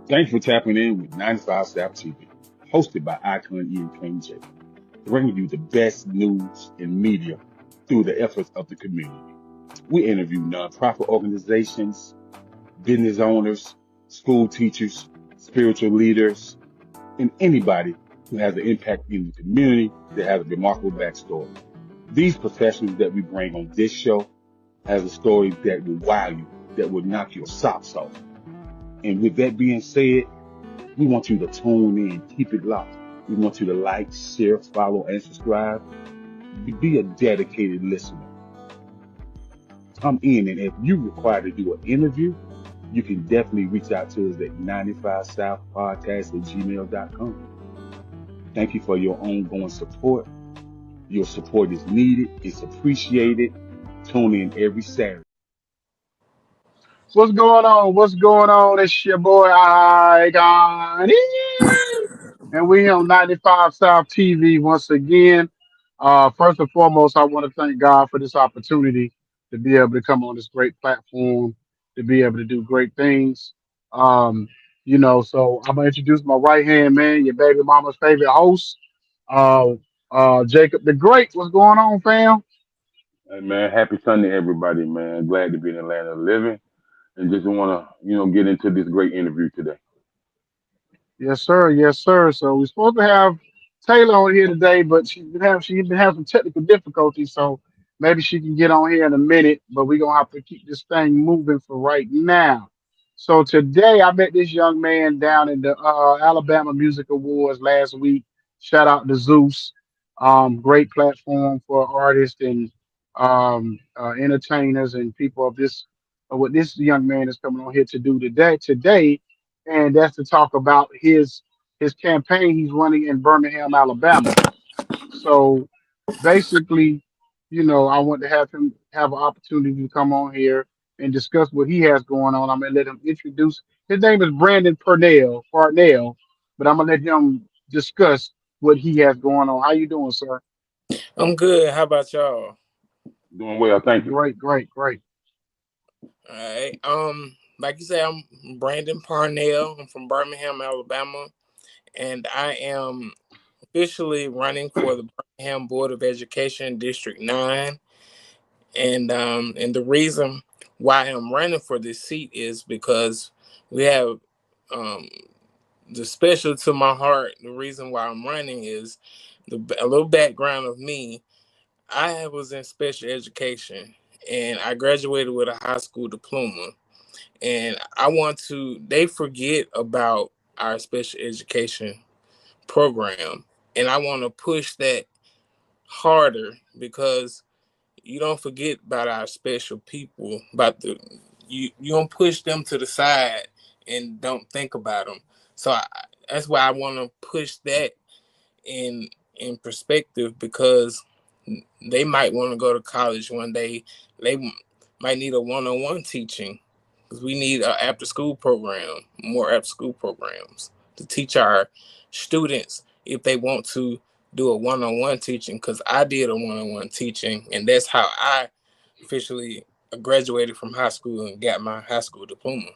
Thanks for tapping in with 95 South TV, hosted by Ikone and King Jacob, bringing you the best news and media through the efforts of the community. We interview nonprofit organizations, business owners, school teachers, spiritual leaders, and anybody who has an impact in the community that has a remarkable backstory. These professionals that we bring on this show has a story that will wow you, that will knock your socks off. And with that being said, we want you to tune in, keep it locked. We want you to like, share, follow, and subscribe. Be a dedicated listener. Come in, and if you require to do an interview, you can definitely reach out to us at 95southpodcast@gmail.com. Thank you for your ongoing support. Your support is needed. It's appreciated. Tune in every Saturday. What's going on? What's going on? It's your boy Ikone, and we on 95 South TV once again. First and foremost, I want to thank God for this opportunity to be able to come on this great platform, to be able to do great things. Um, so I'm gonna introduce my right hand man, your baby mama's favorite host, uh, Jacob the Great. What's going on, fam? Hey man, happy Sunday, everybody, man. Glad to be in the land of the living, and just want to, get into this great interview today. Yes, sir. Yes, sir. So we're supposed to have Taylor on here today, but she's been having some technical difficulties. So maybe she can get on here in a minute. But we're gonna have to keep this thing moving for right now. So today I met this young man down in the Alabama Music Awards last week. Shout out to Zeus. Great platform for artists and entertainers and people of this. What this young man is coming on here to do today, and that's to talk about his campaign he's running in Birmingham, Alabama. So basically, I want to have him have an opportunity to come on here and discuss what he has going on. I'm gonna let him introduce. His name is Brandon Parnell, but I'm gonna let him discuss what he has going on. How you doing, sir? I'm good. How about y'all? Doing well, thank you. Great, great, great. All right. Like you said, I'm Brandon Parnell. I'm from Birmingham, Alabama, and I am officially running for the Birmingham Board of Education District 9. And the reason why I'm running for this seat is because we have um the special to my heart. The reason why I'm running is a little background of me. I was in special education and I graduated with a high school diploma. And they forget about our special education program. And I want to push that harder because you don't forget about our special people, you don't push them to the side and don't think about them. So that's why I want to push that in perspective because they might want to go to college one day. They might need a one-on-one teaching because we need an after-school program, more after-school programs to teach our students if they want to do a one-on-one teaching. Because I did a one-on-one teaching, and that's how I officially graduated from high school and got my high school diploma.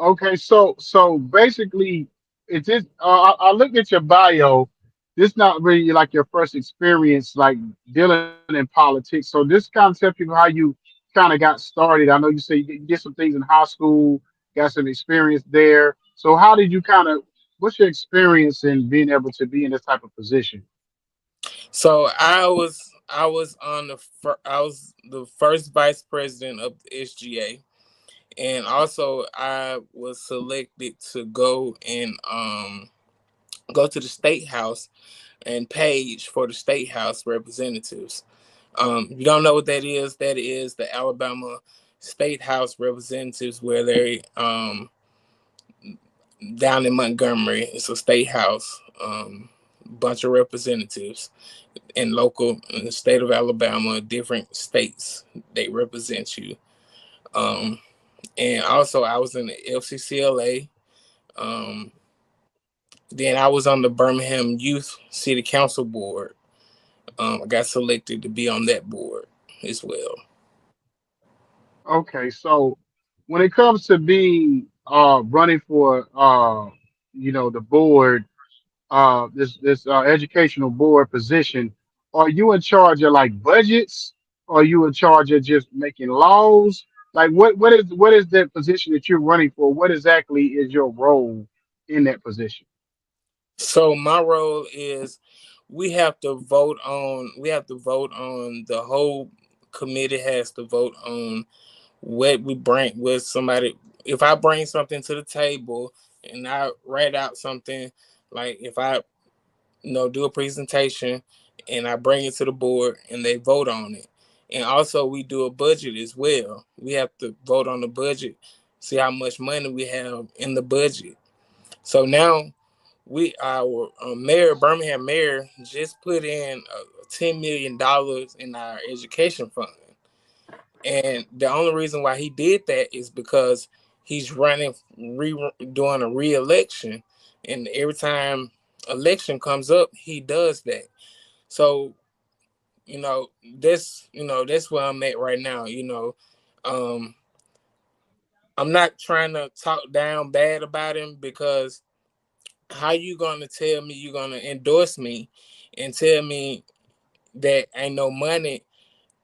Okay, so basically, it's just I looked at your bio. This not really like your first experience like dealing in politics. So this kind of tells people how you kind of got started. I know you say you did some things in high school, got some experience there. So how did you what's your experience in being able to be in this type of position? So I was the first vice president of the SGA, and also I was selected to go to the state house and page for the state house representatives. If you don't know what that is the Alabama State House representatives, where they down in Montgomery. It's a state house, bunch of representatives in the state of Alabama, different states they represent you. Um, and also I was in the FCCLA. Um, then I was on the Birmingham Youth City Council board. I got selected to be on that board as well. Okay, so when it comes to being running for the board, this educational board position, are you in charge of like budgets? Or are you in charge of just making laws? Like what is that position that you're running for? What exactly is your role in that position? So my role is we have to vote on the whole committee has to vote on what we bring with somebody. If I bring something to the table and I write out something, like if I do a presentation and I bring it to the board and they vote on it. And also we do a budget as well. We have to vote on the budget, see how much money we have in the budget. So now our mayor, Birmingham mayor, just put in $10 million in our education fund. And the only reason why he did that is because he's doing a re-election, and every time election comes up, he does that. So that's where I'm at right now. Um, I'm not trying to talk down bad about him, because how you gonna tell me you're gonna endorse me and tell me that ain't no money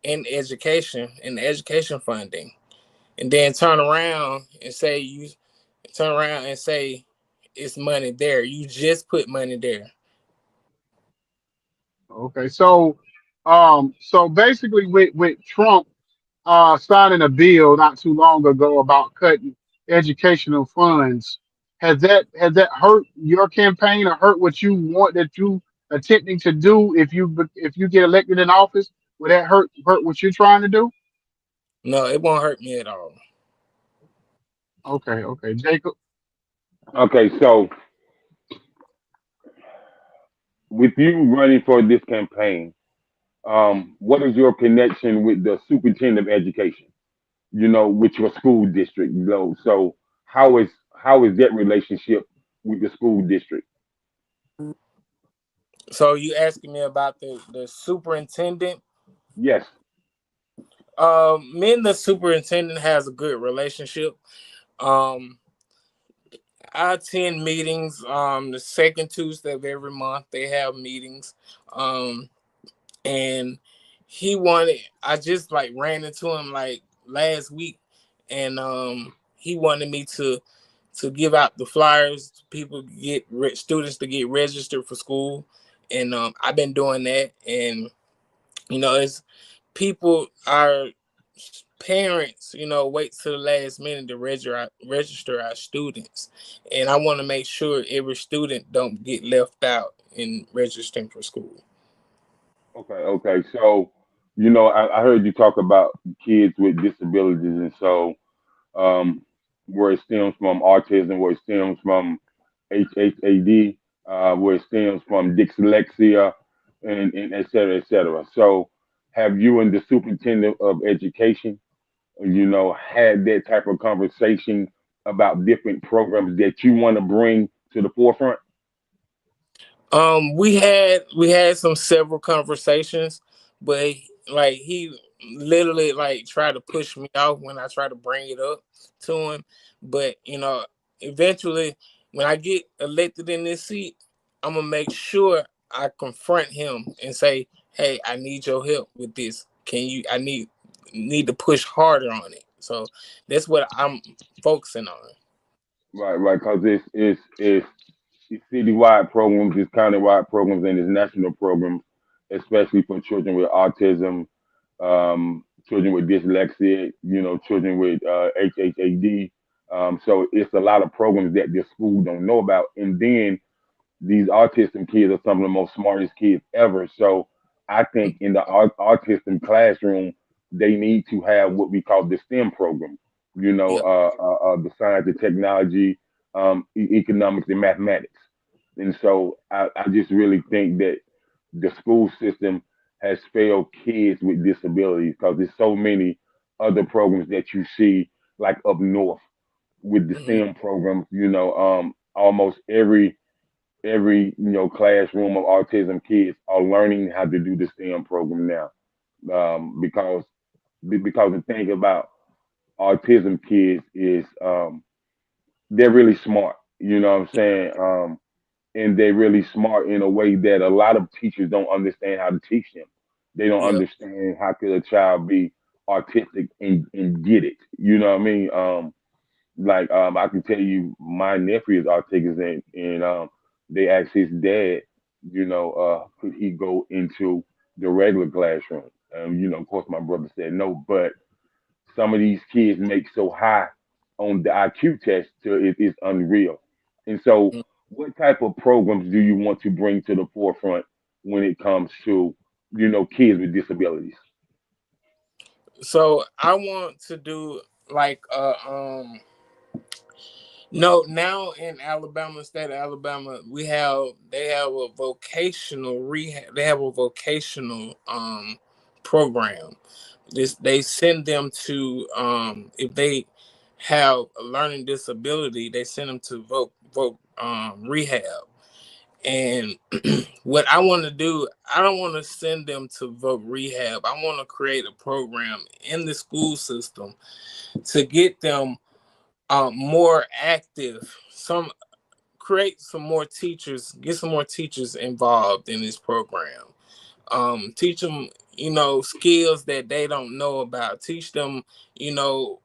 in education funding, and then turn around and say it's money there. You just put money there. Okay, so basically with Trump signing a bill not too long ago about cutting educational funds, has that hurt your campaign or hurt what you want that you attempting to do if you get elected in office? Would that hurt what you're trying to do? No, it won't hurt me at all. Okay, okay, Jacob. Okay, so with you running for this campaign, what is your connection with the superintendent of education? With your school district, So how is that relationship with the school district? So you asking me about the superintendent? Yes. Me and the superintendent has a good relationship. Um, I attend meetings. The second Tuesday of every month they have meetings. Um, and he wanted. I just like ran into him like last week, and he wanted me to give out the flyers to people students to get registered for school, and I've been doing that, and it's people our parents wait to the last minute to register our students, and I want to make sure every student don't get left out in registering for school. Okay. Okay. So, I heard you talk about kids with disabilities, and so where it stems from autism, where it stems from HHAD, where it stems from dyslexia, and et cetera, et cetera. So, have you and the superintendent of education, had that type of conversation about different programs that you want to bring to the forefront? We had some several conversations, but like he literally like tried to push me off when I tried to bring it up to him. But eventually, when I get elected in this seat, I'm gonna make sure I confront him and say, "Hey, I need your help with this. Can you? I need to push harder on it." So that's what I'm focusing on. Right, right, because it's citywide programs, it's countywide programs, and it's national programs, especially for children with autism, children with dyslexia, children with HHAD. So it's a lot of programs that the school don't know about, and then these autism kids are some of the most smartest kids ever. So I think in the autism classroom, they need to have what we call the STEM program. Yeah. The science, the technology, economics, and mathematics. And so I just really think that the school system has failed kids with disabilities because there's so many other programs that you see like up north with the Mhm. STEM programs. Almost every classroom of autism kids are learning how to do the STEM program now. Because the thing about autism kids is they're really smart. You know what I'm saying? And they're really smart in a way that a lot of teachers don't understand how to teach them. They don't Yep. understand how could a child be artistic and get it. You know what I mean? Like I can tell you, my nephew is autistic, and they asked his dad, could he go into the regular classroom? Of course, my brother said no, but some of these kids make so high on the IQ test to it's unreal. And so, what type of programs do you want to bring to the forefront when it comes to, kids with disabilities? So I want to do like no, now in Alabama, state of Alabama, they have a vocational rehab. They have a vocational program. They send them to if they have a learning disability, they send them to voc rehab. And what I want to do, I don't want to send them to voc rehab. I want to create a program in the school system to get them more active. Some create some more teachers, get some more teachers involved in this program. Teach them, skills that they don't know about. Teach them, you know,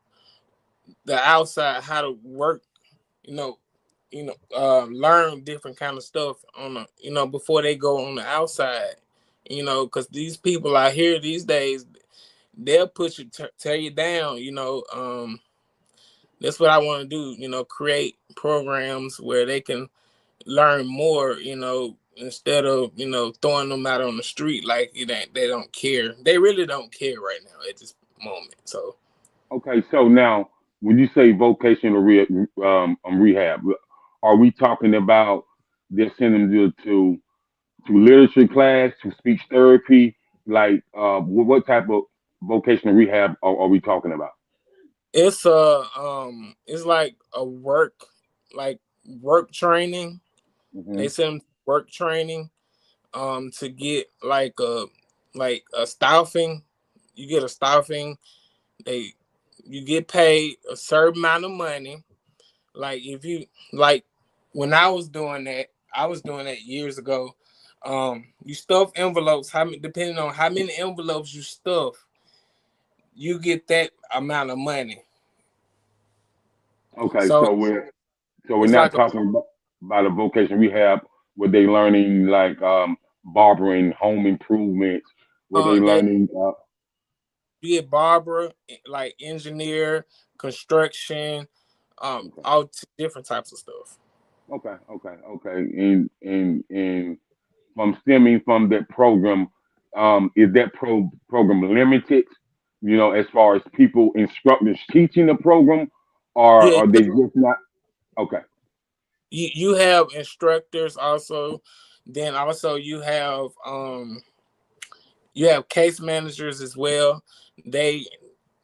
the outside, how to work, you know, learn different kind of stuff on the, before they go on the outside. Because these people out here these days, they'll put you, tear you down. That's what I want to do. Create programs where they can learn more, instead of, throwing them out on the street like it ain't, they don't care. They really don't care right now at this moment. So Okay, so now when you say vocational rehab, are we talking about they're sending them to literature class, to speech therapy? Like, what type of vocational rehab are we talking about? it's like a like work training. They Hmm. send them to work training to get like a staffing. You get a staffing. They You get paid a certain amount of money. Like if you like when I was doing that years ago. You stuff envelopes. How many? Depending on how many envelopes you stuff, you get that amount of money. Okay, So so we're it's not like a talking about a vocational rehab where they learning like barbering, home improvement, where they they learning. be a barber, like engineer, construction, Okay, different types of stuff. okay. And from stemming from that program, is that program limited? As far as people instructors teaching the program, or Yeah, are they just not? Okay, you have instructors also. Then also you have case managers as well. They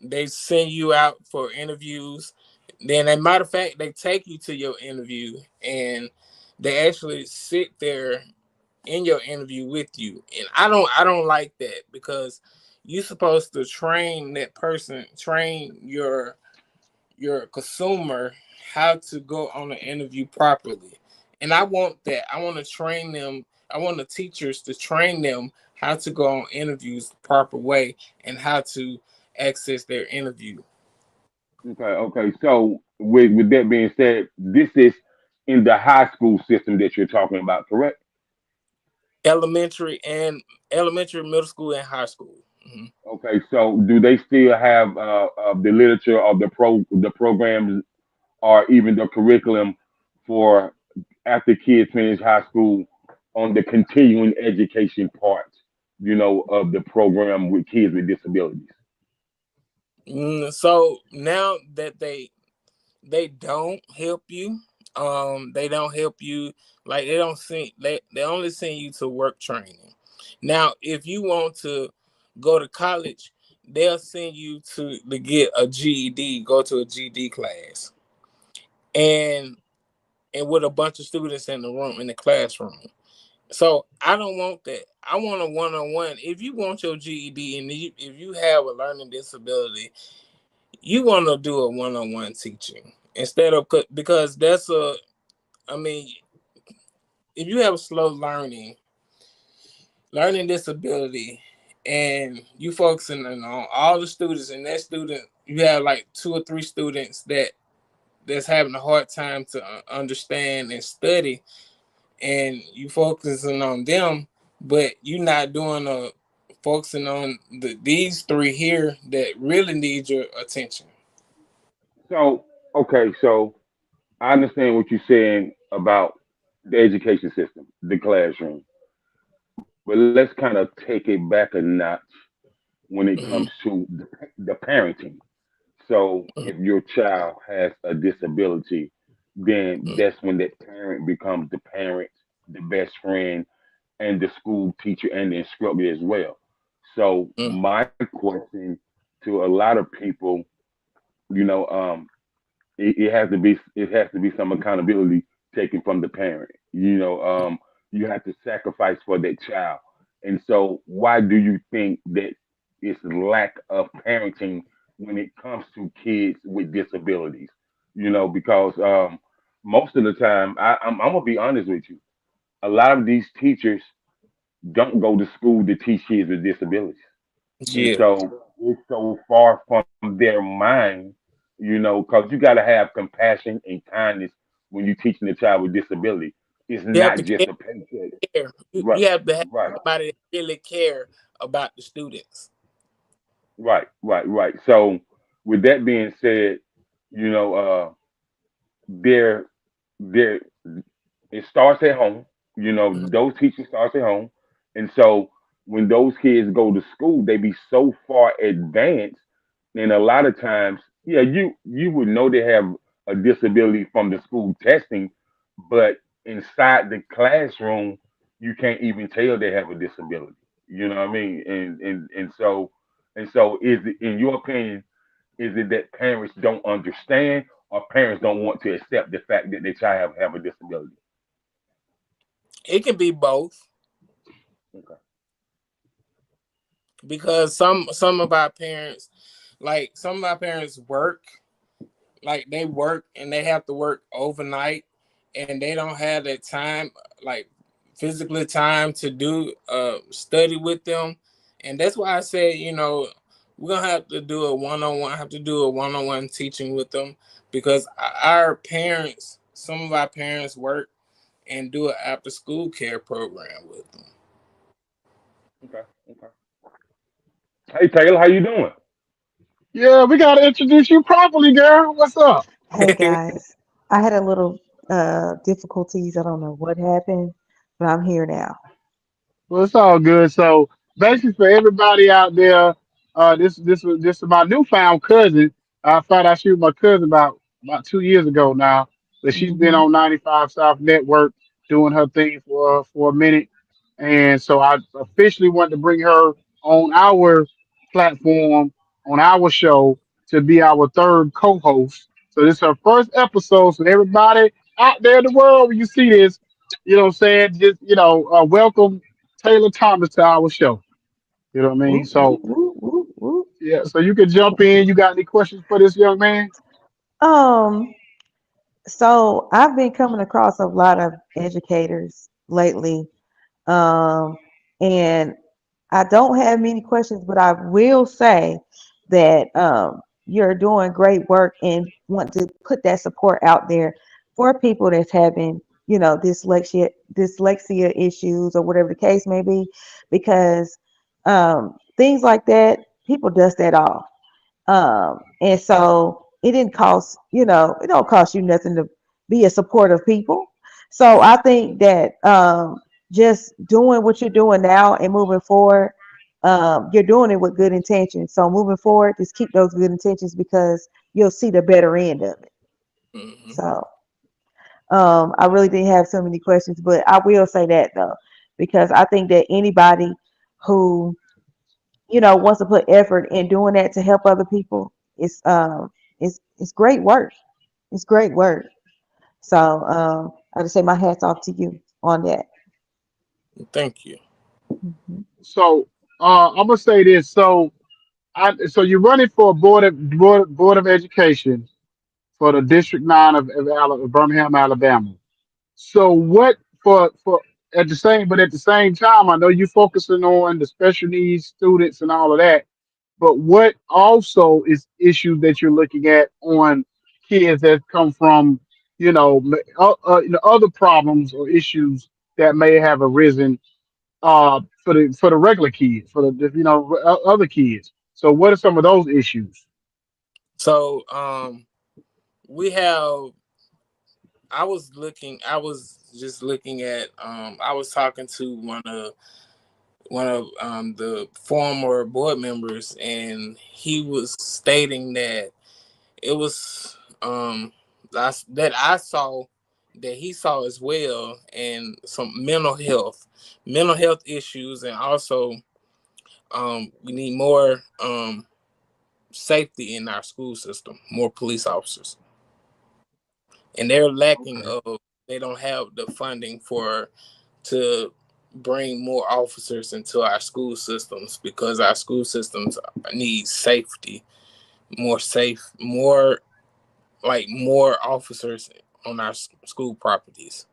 they send you out for interviews. Then, as a matter of fact, they take you to your interview and they actually sit there in your interview with you. And I don't like that because you're supposed to train that person, train your consumer how to go on an interview properly. And I want that. I want to train them. I want the teachers to train them how to go on interviews the proper way and how to access their interview. okay. So with that being said, this is in the high school system that you're talking about, correct? Elementary and elementary, middle school, and high school. Mhm. Okay, so do they still have the literature of the programs or even the curriculum for after kids finish high school on the continuing education part, of the program with kids with disabilities? So now that they don't help you, they don't help you, like they only send you to work training. Now if you want to go to college, they'll send you to get a GED, go to a GED class, and with a bunch of students in the room, in the classroom. So I don't want that. I want a one-on-one. If you want your GED and if you have a learning disability, you want to do a one-on-one teaching instead of because that's a. I mean, if you have slow learning disability, and you focusing on all the students, and that student you have like two or three students that's having a hard time to understand and study, and you focusing on them, but you not doing a focusing on these three here that really need your attention. So, okay, so I understand what you're saying about the education system, the classroom, but let's kind of take it back a notch when it comes Hmm. to the parenting. So, if your child has a disability, then that's when that parent becomes the parent, the best friend, and the school teacher and the instructor as well. So, my question to a lot of people, you know, it has to be some accountability taken from the parent. You have to sacrifice for that child. And so why do you think that it's lack of parenting when it comes to kids with disabilities? Because most of the time, I'm gonna be honest with you. A lot of these teachers don't go to school to teach kids with disabilities. And Yeah, so it's so far from their mind, because you got to have compassion and kindness when you're teaching a child with disability. It's you have not to just a paycheck. care. You, Right, you have to have right, somebody that really care about the students. right. So with that being said, you know, there, there, it starts at home. Mhm. Those teaching starts at home, and so when those kids go to school, they be so far advanced. And a lot of times, yeah, you would know they have a disability from the school testing, but inside the classroom, you can't even tell they have a disability. You know what I mean? And so is it, in your opinion, is it that parents don't understand or parents don't want to accept the fact that their child have a disability? It can be both Okay. because some of our parents, like some of our parents work, like they work and they have to work overnight, and they don't have that time, like physically time to do study with them, and that's why I said, we're gonna have to do a one-on-one. Have to do a one-on-one teaching with them because our parents, some of our parents work and do an after-school care program with them. Okay. Okay. Hey Taylor, how you doing? Yeah, we gotta introduce you properly, girl. What's up? Hey guys, I had a little difficulties. I don't know what happened, but I'm here now. Well, it's all good. So basically, for everybody out there, this is my newfound cousin. I found out she was my cousin about 2 years ago now, but she's been Hmm. on 95 South Network doing her thing for a minute, and so I officially wanted to bring her on our platform on our show to be our third co-host. So this is her first episode. So everybody out there in the world, when you see this, you know what I'm saying? Just welcome Taylor Thomas to our show. You know what I mean? Whoop, whoop, So whoop, whoop, whoop. yeah, so you can jump in. You got any questions for this young man? Um, so I've been coming across a lot of educators lately, um, and I don't have many questions, but I will say that you're doing great work and want to put that support out there for people that's having, dyslexia issues or whatever the case may be, because things like that, people dust that off. And so it didn't cost, it don't cost you nothing to be a supportive people. So I think that just doing what you're doing now and moving forward, you're doing it with good intentions. So moving forward, just keep those good intentions because you'll see the better end of it. Hmm. So I really didn't have so many questions, but I will say that though, because I think that anybody who wants to put effort in doing that to help other people, it's great work. It's great work. So I just say my hats off to you on that. Thank you. Mhm. So I'm gonna say this. So So you're running for a board of education for the District 9 of Birmingham, Alabama. So what for at the same but at the same time, I know you're focusing on the special needs students and all of that, but what also is issues that you're looking at on kids that come from, other problems or issues that may have arisen for the regular kids, for the other kids. So what are some of those issues? So we have. I was just looking at. I was talking to one of the former board members, and he was stating that it was that I saw that he saw as well, and some mental health issues, and also we need more safety in our school system, more police officers, and they're lacking Okay. of they don't have the funding for to bring more officers into our school systems because our school systems need safety, more safe, more like more officers on our school properties.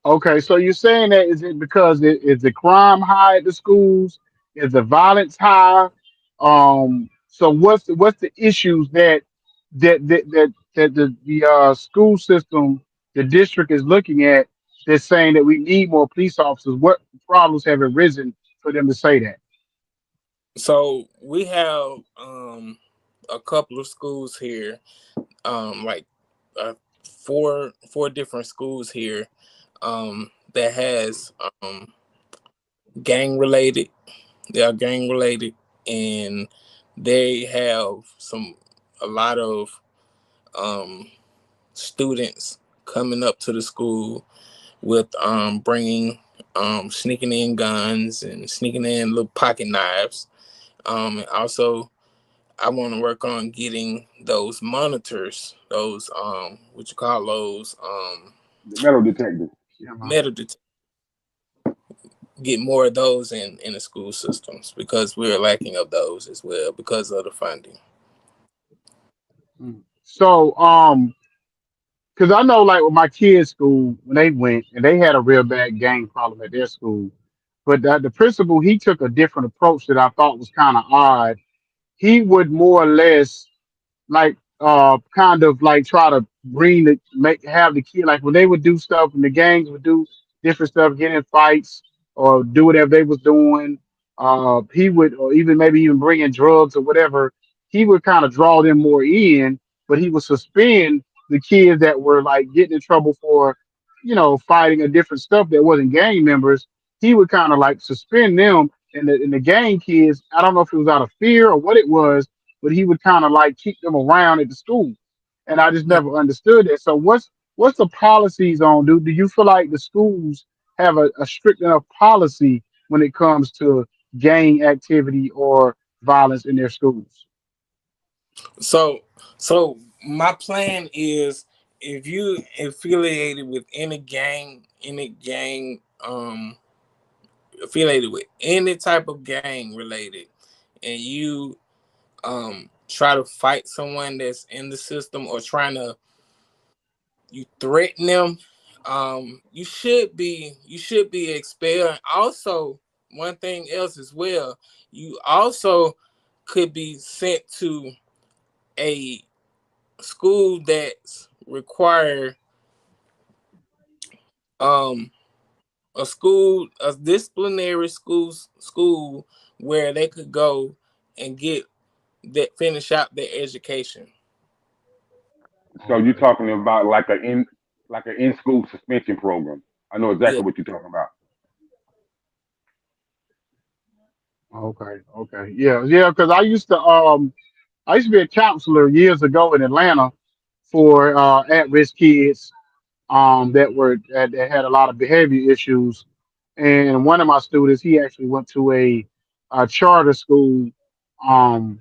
Okay, so you're saying that is it because is the crime high at the schools? Is the violence high? So what's the issues that the school system, the district is looking at that's saying that we need more police officers? What problems have arisen for them to say that? So we have a couple of schools here, like four different schools here that has gang related. They are gang related, and they have a lot of um, students coming up to the school with bringing sneaking in guns and sneaking in little pocket knives. And also, I want to work on getting those monitors, those what you call those The metal detector. Yeah, man. metal detectors, get more of those in the school systems because we're lacking of those as well because of the funding. So because I know, like with my kids' school, when they went and they had a real bad gang problem at their school, but the principal, he took a different approach that I thought was kind of odd. He would more or less like kind of like try to bring the make have the kid, like when they would do stuff and the gangs would do different stuff, get in fights or do whatever they was doing. He would, or even maybe even bring in drugs or whatever. He would kind of draw them more in, but he would suspend the kids that were like getting in trouble for, fighting or different stuff that wasn't gang members. He would kind of like suspend them, and the gang kids. I don't know if it was out of fear or what it was, but he would kind of like keep them around at the school. And I just never understood that. So what's the policies on? Do you feel like the schools have a strict enough policy when it comes to gang activity or violence in their schools? So so my plan is if you affiliated with any gang affiliated with any type of gang related, and you try to fight someone that's in the system or trying to you threaten them, you should be expelled. Also, one thing else as well, you also could be sent to a school that's require um a disciplinary school where they could go and get that finish out their education. So you're Okay. talking about like an in school suspension program. I know Yeah. exactly what you're talking about. Okay. Yeah. Because I used to be a counselor years ago in Atlanta for at-risk kids that had a lot of behavior issues. And one of my students, he actually went to a charter school, um,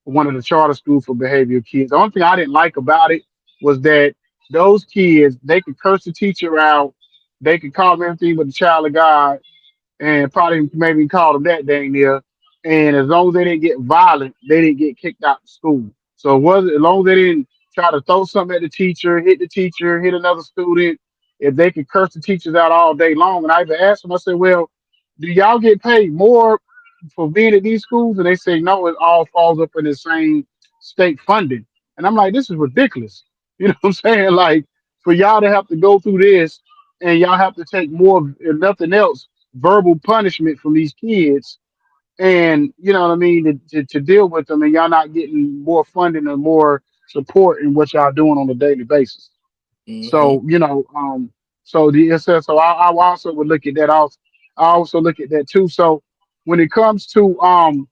one of the charter schools for behavioral kids. The only thing I didn't like about it was that those kids, they could curse the teacher out, they could call them everything but the child of God, and probably maybe call them that dang near. and as long as they didn't get violent, they didn't get kicked out of school. So it was as long as they didn't try to throw something at the teacher, hit another student, if they could curse the teachers out all day long. And I even asked them, I said, well, do y'all get paid more for being at these schools? And they say no, it all falls up in the same state funding. And I'm like, this is ridiculous. You know what I'm saying? Like for y'all to have to go through this and y'all have to take more, if nothing else, verbal punishment from these kids, and you know what I mean, to deal with them, and y'all not getting more funding and more support in what y'all doing on a daily basis. Mm-hmm. So so the so I also would look at that. Also, I also look at that too. So when it comes to um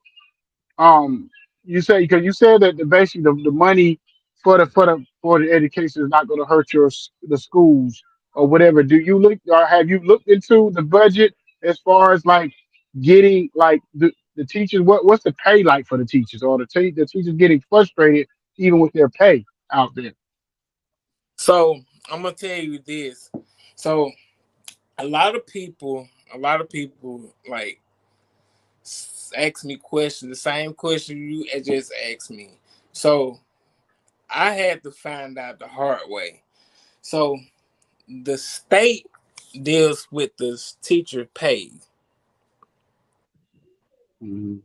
you say, because you said that basically the money for the education is not going to hurt the schools or whatever. Do you look, or have you looked into the budget as far as like getting like the teachers, what's the pay like for the teachers, or the teachers getting frustrated even with their pay out there? So I'm gonna tell you this. So a lot of people like ask me questions, the same question you just asked me. So I had to find out the hard way. So the state deals with the teacher pay. Mhm.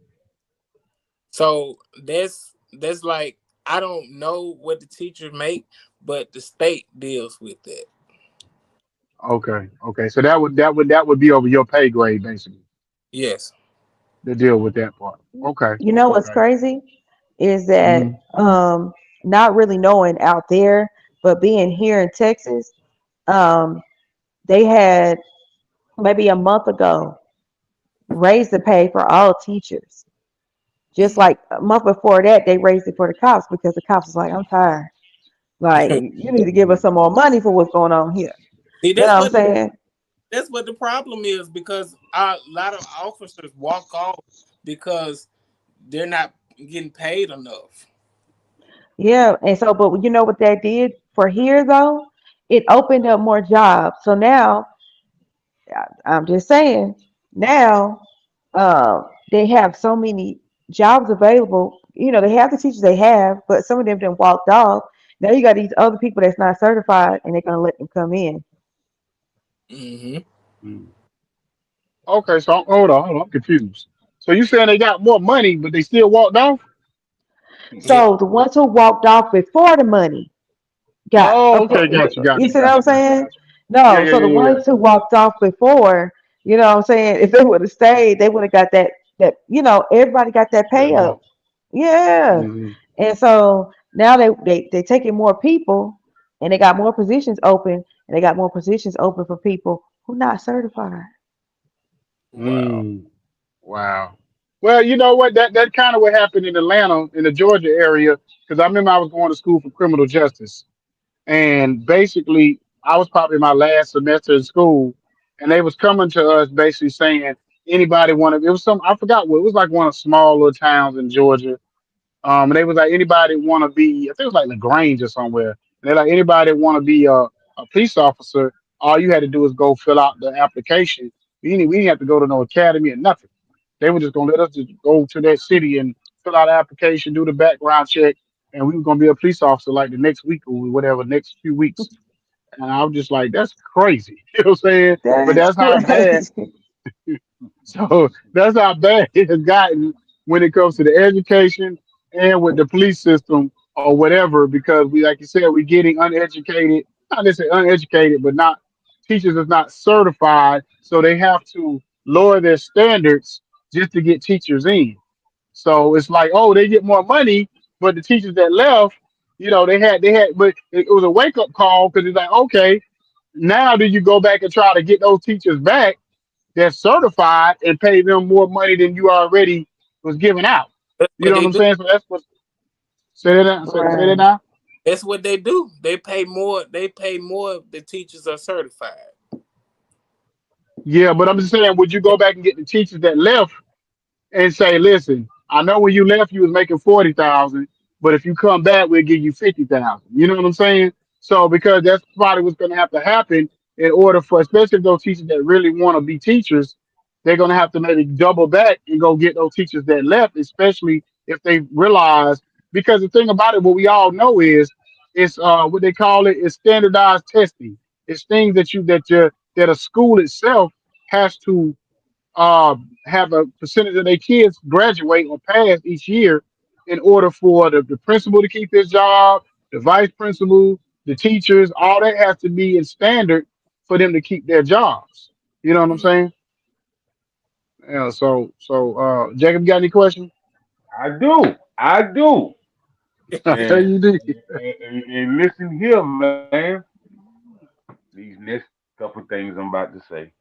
So that's like I don't know what the teachers make, but the state deals with it. Okay, so that would be over your pay grade basically Yes. to deal with that part. Okay, You know what's okay. crazy is that Hmm. not really knowing out there, but being here in Texas, um, they had maybe a month ago raised the pay for all teachers. Just like a month before that, they raised it for the cops because the cops was like, I'm tired. Like, you need to give us some more money for what's going on here. See, You know what I'm saying? that's what the problem is because a lot of officers walk off because they're not getting paid enough. Yeah. And so, but you know what that did for here though? It opened up more jobs. So now, I'm just saying, now they have so many jobs available. You know, they have the teachers they have, but some of them done walked off. Now you got these other people that's not certified, and they're gonna let them come in. Hmm. Okay, so hold on, I'm confused. So you saying they got more money, but they still walked off? Yeah. So the ones who walked off before the money got Oh, up. okay, got you, got You you, see what got I'm you, got you, saying? got you. Yeah, No, yeah, so yeah, the yeah, yeah. ones who walked off before, you know what I'm saying? If they would have stayed, they would have got that everybody got that That pay up. bump. Yeah. Hmm. And so now they taking more people, and they got more positions open, and they got more positions open for people who not certified. Wow. Mm. Wow. Well, you know what? That kind of what happened in Atlanta, in the Georgia area, because I remember I was going to school for criminal justice, and basically I was probably my last semester in school, and they was coming to us basically saying anybody want to. It was some, I forgot what it was, like one of small little towns in Georgia. And they was like, anybody want to be, I think it was like LaGrange or somewhere. And they're like, anybody want to be a police officer, all you had to do is go fill out the application. We didn't have to go to no academy or nothing. They were just gonna let us just go to that city and fill out the application, do the background check, and we were gonna be a police officer like the next week or whatever, next few weeks. And I was just like, that's crazy. You know what I'm saying? But That's that's how bad, crazy. so that's how bad it has gotten when it comes to the education and with the police system or whatever. Because we, like you said, we're getting uneducated, not necessarily uneducated, but not teachers is not certified, so they have to lower their standards just to get teachers in. So it's like, oh, they get more money, but the teachers that left, but it was a wake up call because it's like, okay, now do you go back and try to get those teachers back that's certified and pay them more money than you already was giving out? That's You what know what they I'm do. saying? So that's what, say that now. Say that Right. now. That's what they do. They pay more. They pay more if the teachers are certified. Yeah, but I'm just saying, would you go back and get the teachers that left and say, listen, I know when you left you was making 40,000, but if you come back, we'll give you 50,000. You know what I'm saying? So because that's probably what's going to have to happen in order for, especially those teachers that really want to be teachers. they're going to have to maybe double back and go get those teachers that left, especially if they realize. Because the thing about it, what we all know is, it's what they call it is standardized testing. It's things that a school itself has to have a percentage of their kids graduate or pass each year in order for the principal to keep his job, the vice principal, the teachers, all that has to be in standard for them to keep their jobs. You know what I'm Mm. saying? Yeah. So Jacob, you got any questions? I do. I do. And You do. and listen here, man. These next couple things I'm about to say,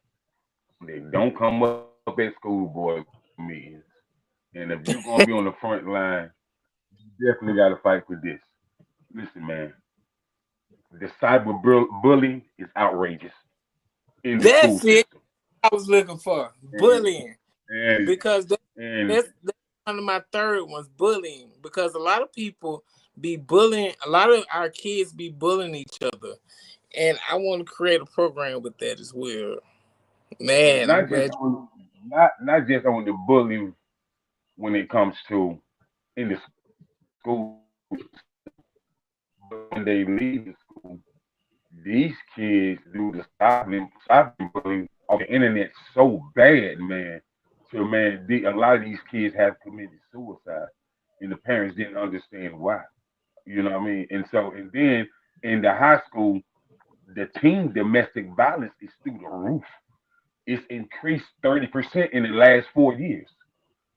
they don't come up at school board meetings. And if you're gonna be on the front line, you definitely got to fight for this. Listen, man, the bullying is outrageous in the school That's system, it. I was looking for and bullying and because and that's one of my third ones. Bullying because a lot of people be bullying. A lot of our kids be bullying each other, and I want to create a program with that as well. and Man, I'm glad. not just on the bullying when it comes to in the school system, but when they leave the school, these kids do the cyberbullying on the internet so bad, man. So man, a lot of these kids have committed suicide, and the parents didn't understand why. You know what I mean? And then in the high school, the teen domestic violence is through the roof. It's increased 30% in the last 4 years.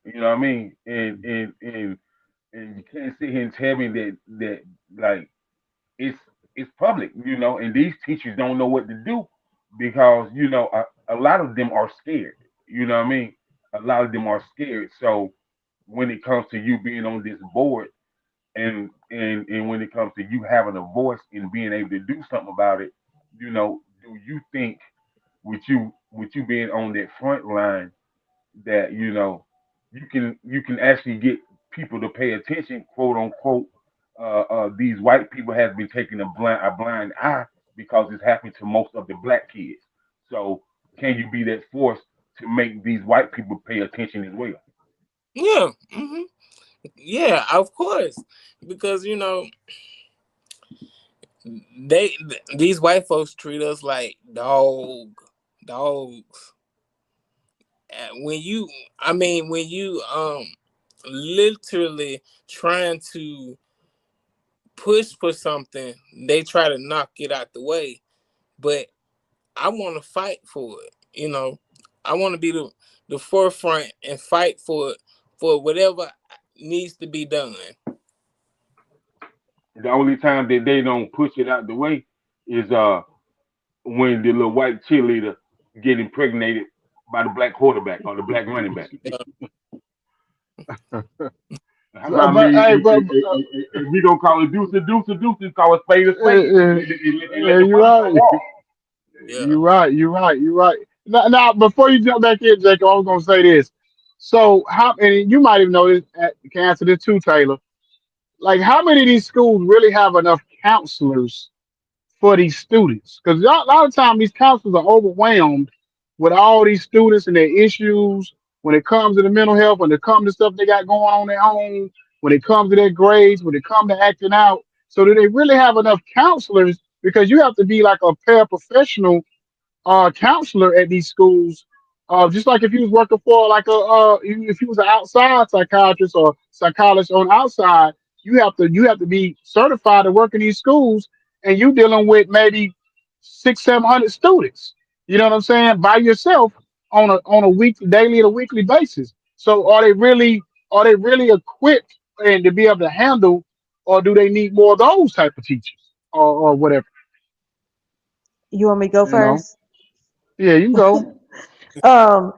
You know what I mean? And you can't sit here and tell me that like it's it's public, and these teachers don't know what to do because a lot of them are scared. You know what I mean? A lot of them are scared. So when it comes to you being on this board, and when it comes to you having a voice and being able to do something about it, do you think with you being on that front line that you can actually get people to pay attention, quote unquote. These white people have been taking a blind eye because it's happening to most of the black kids. So can you be that force to make these white people pay attention as well? Yeah, yeah, of course, because they these white folks treat us like dogs. When you, I mean, when you literally trying to push for something, they try to knock it out the way. But I want to fight for it. I want to be the forefront and fight for whatever needs to be done. The only time that they don't push it out the way is when the little white cheerleader get impregnated by the black quarterback or the black running back. I But mean, hey, if we gonna call it deuce, call it spade a uh, spade, uh, and let the you're furniture right. walk. Yeah. You're right. Now, before you jump back in, Jacob, I was gonna say this. So how, and you might even know this, can answer this too, Taylor. Like, how many of these schools really have enough counselors for these students? Because a lot of times these counselors are overwhelmed with all these students and their issues when it comes to the mental health, when it comes to stuff they got going on at home, when it comes to their grades, when it comes to acting out. So do they really have enough counselors? Because you have to be like a paraprofessional counselor at these schools. Just like if you was working for like if you was an outside psychiatrist or psychologist on outside, you have to be certified to work in these schools, and you dealing with maybe 600-700 students. You know what I'm saying? By yourself on a weekly, daily, and a weekly basis. So are they really equipped and to be able to handle, or do they need more of those type of teachers or whatever? You want me to go You know? first? Yeah, you can go. Um,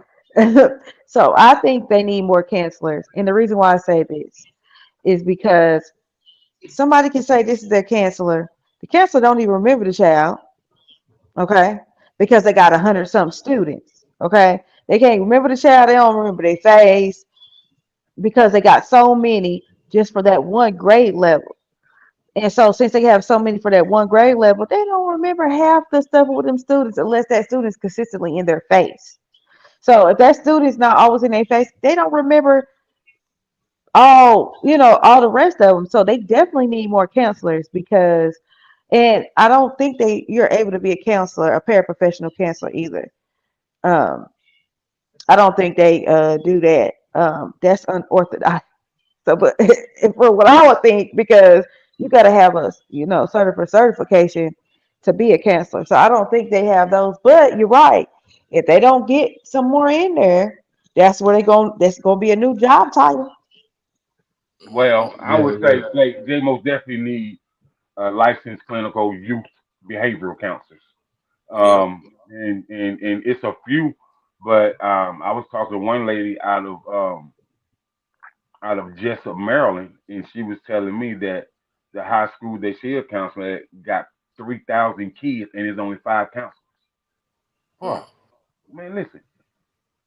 so I think they need more counselors, and the reason why I say this is because somebody can say this is their counselor. The counselor don't even remember the child, okay? Because they got 100 something students, okay? They can't remember the child. They don't remember their face because they got so many just for that one grade level. And so since they have so many for that one grade level, they don't remember half the stuff with them students unless that student's consistently in their face. So if that student's not always in their face, they don't remember all the rest of them. So they definitely need more counselors because, and I don't think you're able to be a counselor, a paraprofessional counselor either. Um, I don't think they do that. That's unorthodox. So, but for what I would think, because you got to have certification to be a counselor. So I don't think they have those. But you're right. If they don't get some more in there, that's where they going. That's going to be a new job title. Well, I Yeah, would say yeah. they most definitely need licensed clinical youth behavioral counselors. Yep. And it's a few, but I was talking to one lady out of Jessup, Maryland, and she was telling me that the high school that she a counselor at got 3,000 kids and there's only five counselors. Mm. Huh, man, listen,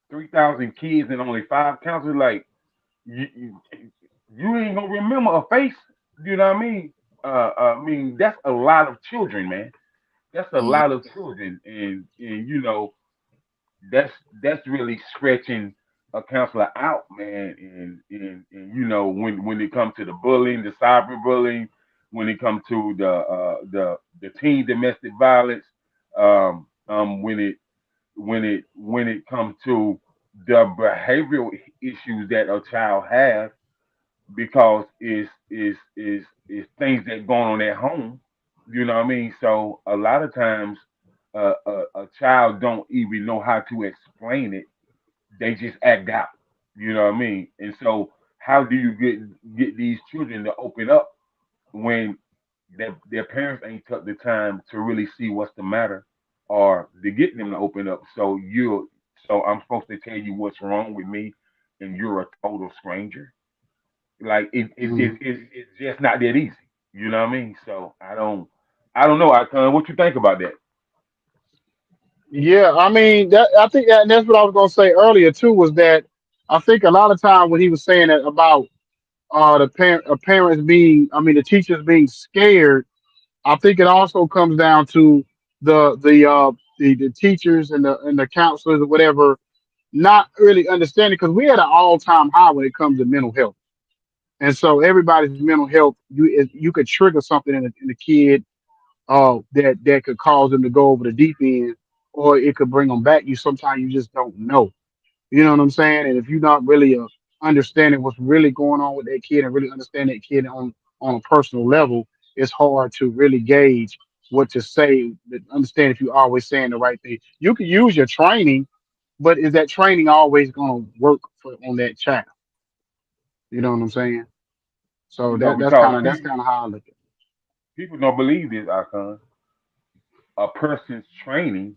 3,000 kids and only five counselors, like you, you ain't gonna remember a face. You know what I mean? I mean that's a lot of children, man. That's a Mm. lot of children, and that's really stretching a counselor out, man. And when it comes to the bullying, the cyberbullying, when it comes to the teen domestic violence, when it comes to the behavioral issues that a child has because is things that going on at home. You know what I mean? So a lot of times, a child don't even know how to explain it. They just act out. You know what I mean? And so, how do you get these children to open up when their parents ain't took the time to really see what's the matter, or to get them to open up? So I'm supposed to tell you what's wrong with me, and you're a total stranger. Like Mhm. it's just not that easy. You know what I mean? So I don't know. What you think about that? Yeah, I mean that I think that and that's what I was gonna say earlier too, was that I think a lot of time when he was saying that about parents being, I mean, the teachers being scared, I think it also comes down to the teachers and the counselors or whatever not really understanding, because we had an all-time high when it comes to mental health. And so everybody's mental health, you could trigger something in a kid that could cause them to go over the deep end, or it could bring them back. You sometimes you just don't know. You know what I'm saying? And if you're not really understanding what's really going on with that kid and really understand that kid on a personal level, it's hard to really gauge what to say. Understand if you're always saying the right thing. You can use your training, but is that training always going to work on that child? You know what I'm saying? So that's Because kind of how I look at it. people don't believe this, Icon. A person's training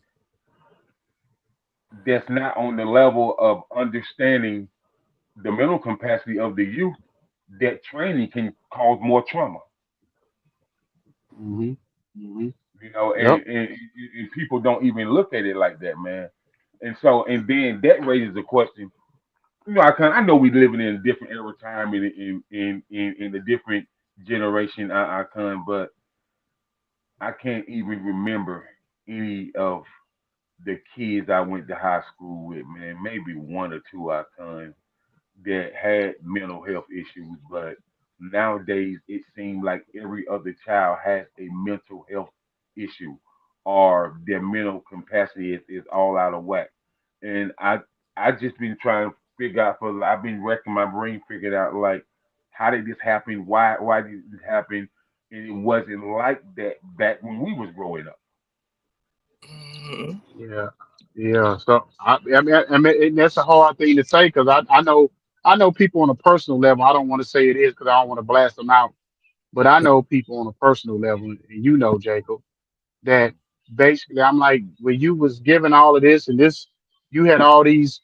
that's not on the level of understanding the mental capacity of the youth, that training can cause more trauma. Hmm. Hmm. Yep. And people don't even look at it like that, man. And then that raises the question. I know we living in a different era time in a different generation, but I can't even remember any of the kids I went to high school with, man. Maybe one or two icons that had mental health issues, but nowadays it seems like every other child has a mental health issue or their mental capacity is all out of whack. And I just been trying to figure out I've been wrecking my brain figuring out like how did this happen? Why did this happen? And it wasn't like that back when we was growing up. Mhm. Yeah, yeah. So I mean, and that's a hard thing to say, because I know people on a personal level. I don't want to say it is because I don't want to blast them out, but I know people on a personal level, and you know, Jacob, that basically I'm like, when you was given all of this and this, you had all these,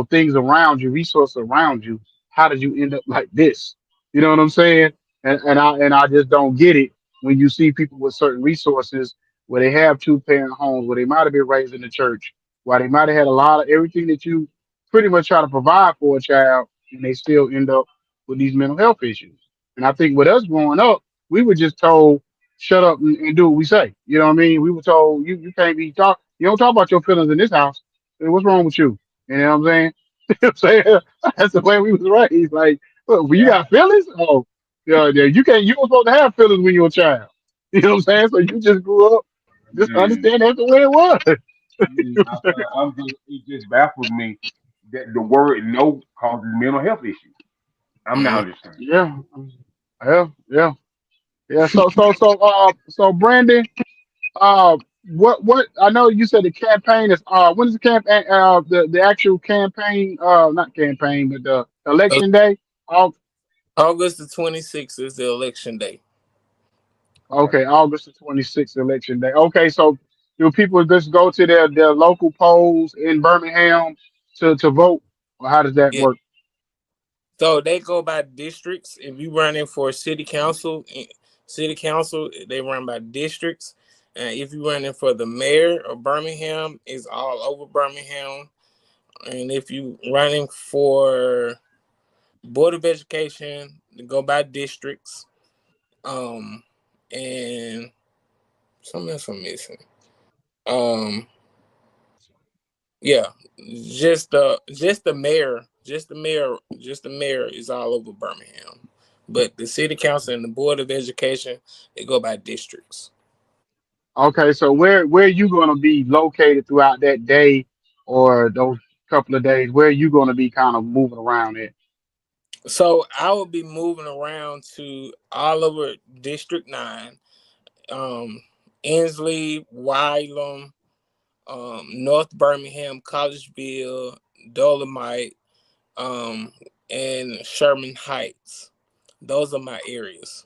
things around you, resources around you. How did you end up like this? You know what I'm saying? And I just don't get it when you see people with certain resources where they have two-parent homes, where they might have been raised in the church, where they might have had a lot of everything that you pretty much try to provide for a child, and they still end up with these mental health issues. And I think with us growing up, we were just told shut up and do what we say. You know what I mean? We were told you can't be talk. You don't talk about your feelings in this house. Hey, what's wrong with you? You know what I'm saying? You know what I'm saying? That's the way we was raised. Like, look, when you Yeah, got feelings, oh, yeah, you can't. You weren't supposed to have feelings when you were a child. You know what I'm saying? So you just grew up, just man. understand that's the way it was. I mean, I'm just it just baffles me that the word no causes mental health issues. I'm not Mm. understanding. Yeah, yeah, yeah, yeah. So Brandon, what? I know you said the campaign is when is the campaign? The actual campaign, not campaign, but the Uh, election day. August the 26th is the election day. Okay. Okay, August the 26th, election day. Okay, so do people just go to their local polls in Birmingham to vote, or how does that Yeah. work? So they go by districts. If you running for city council, they run by districts. And if you running for the mayor of Birmingham, it's all over Birmingham. And if you running for board of education, they go by districts. Um, and something else I'm missing. Um, yeah, just the mayor is all over Birmingham. But the city council and the board of education, they go by districts. Okay, so where are you going to be located throughout that day or those couple of days? Where are you going to be kind of moving around at? So I will be moving around to all over District 9, um, Inslee, Wylam, North Birmingham, Collegeville, Dolomite, um, and Sherman Heights. Those are my areas.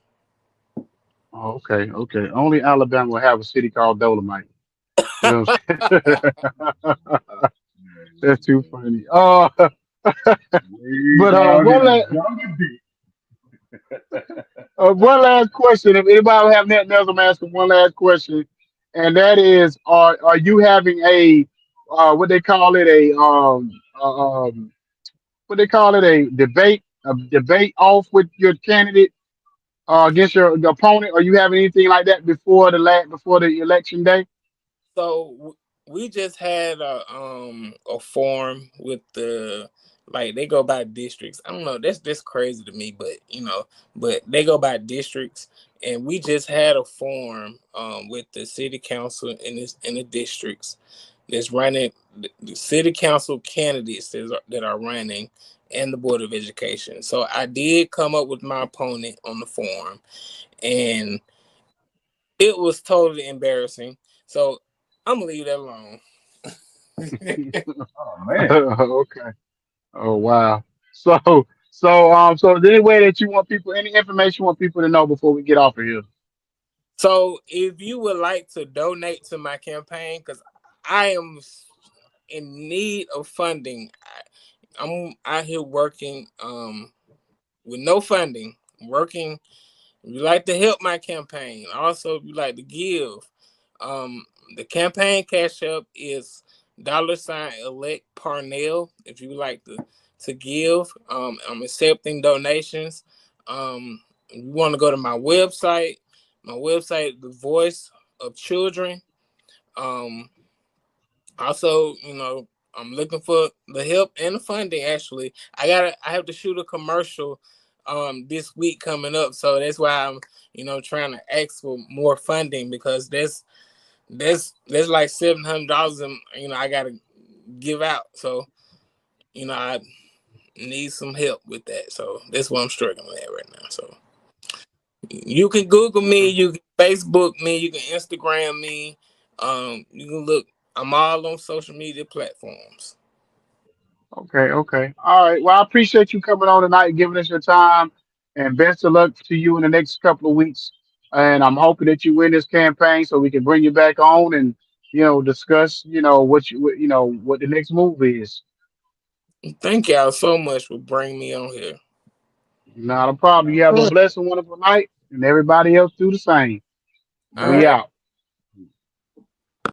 Oh, okay, okay. Only Alabama will have a city called Dolomite. You know what I'm saying? That's too Man, funny. way But down in the jungle deep. one last question. If anybody have nothing else, I'm asking one last question, and that is, are you having a what they call it what they call it a debate off with your candidate against your opponent? Are you having anything like that before the election day? We just had a forum with the, like, they go by districts. I don't know. That's crazy to me, but but they go by districts, and we just had a forum with the city council in the districts that's running, the city council candidates that are running, and the board of education. So I did come up with my opponent on the forum, and it was totally embarrassing. So I'm gonna leave that alone. Oh man. Okay. Oh wow. So so is there any way that you want people, any information you want people to know before we get off of here? So if you would like to donate to my campaign, because I am in need of funding, I'm out here working with no funding, working. If you like to help my campaign, also if you like to give, um, the campaign cash up is $elect Parnell. If you would like to give, I'm accepting donations. If you want to go to my website, The Voice of Children. Um, Also, I'm looking for the help and the funding. Actually, I have to shoot a commercial this week coming up, so that's why I'm trying to ask for more funding, because there's like $700, and I gotta give out. So I need some help with that. So that's what I'm struggling with right now. So you can Google me, you can Facebook me, you can Instagram me. You can look. I'm all on social media platforms. Okay, okay. All right. Well, I appreciate you coming on tonight and giving us your time. And best of luck to you in the next couple of weeks. And I'm hoping that you win this campaign so we can bring you back on and discuss what the next move is. Thank y'all so much for bringing me on here. Not a problem. You have a Yeah. blessed and wonderful night, and everybody else do the same. All We right. out.